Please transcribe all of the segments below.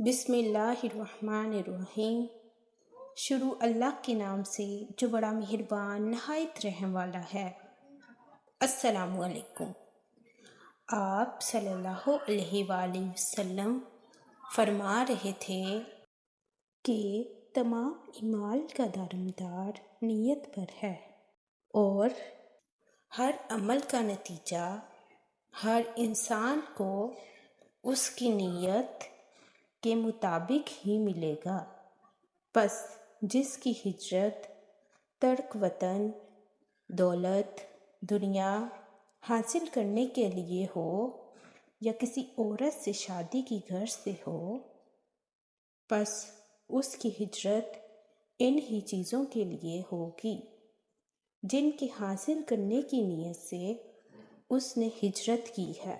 بسم اللہ الرحمن الرحیم۔ شروع اللہ کے نام سے جو بڑا مہربان نہایت رحم والا ہے۔ السلام علیکم۔ آپ صلی اللہ علیہ وآلہ وسلم فرما رہے تھے کہ تمام اعمال کا دارومدار نیت پر ہے اور ہر عمل کا نتیجہ ہر انسان کو اس کی نیت کے مطابق ہی ملے گا۔ پس جس کی ہجرت ترک وطن، دولت، دنیا حاصل کرنے کے لیے ہو یا کسی عورت سے شادی کی غرض سے ہو، پس اس کی ہجرت ان ہی چیزوں کے لیے ہوگی جن کے حاصل کرنے کی نیت سے اس نے ہجرت کی ہے۔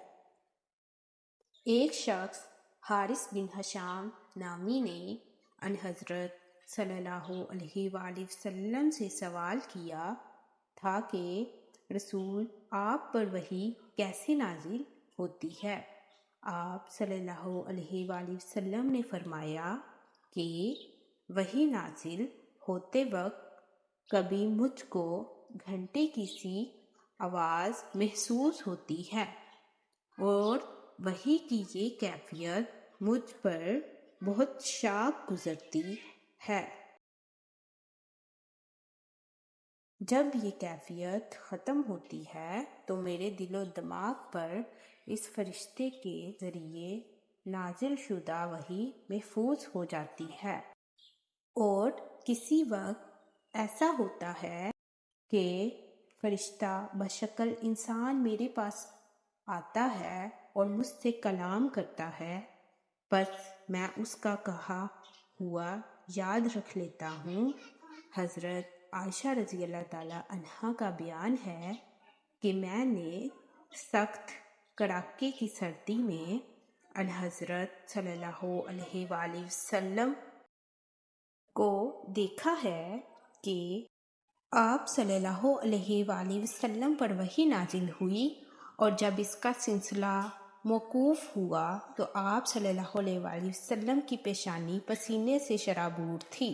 ایک شخص حارث بن حشام نامی نے ان حضرت صلی اللہ علیہ وآلہ وسلم سے سوال کیا تھا کہ رسول آپ پر وحی کیسے نازل ہوتی ہے؟ آپ صلی اللہ علیہ وآلہ وسلم نے فرمایا کہ وحی نازل ہوتے وقت کبھی مجھ کو گھنٹے کی سی آواز محسوس ہوتی ہے اور وحی کی یہ کیفیت مجھ پر بہت شاق گزرتی ہے۔ جب یہ کیفیت ختم ہوتی ہے تو میرے دل و دماغ پر اس فرشتے کے ذریعے نازل شدہ وحی محفوظ ہو جاتی ہے، اور کسی وقت ایسا ہوتا ہے کہ فرشتہ بشکل انسان میرے پاس آتا ہے اور مجھ سے کلام کرتا ہے، پس میں اس کا کہا ہوا یاد رکھ لیتا ہوں۔ حضرت عائشہ رضی اللہ تعالی عنہا کا بیان ہے کہ میں نے سخت کڑاکے کی سردی میں ان حضرت صلی اللہ علیہ وآلہ وسلم کو دیکھا ہے کہ آپ صلی اللہ علیہ وآلہ وسلم پر وحی نازل ہوئی، اور جب اس کا سلسلہ موقوف ہوا تو آپ صلی اللہ علیہ وآلہ وسلم کی پیشانی پسینے سے شرابور تھی۔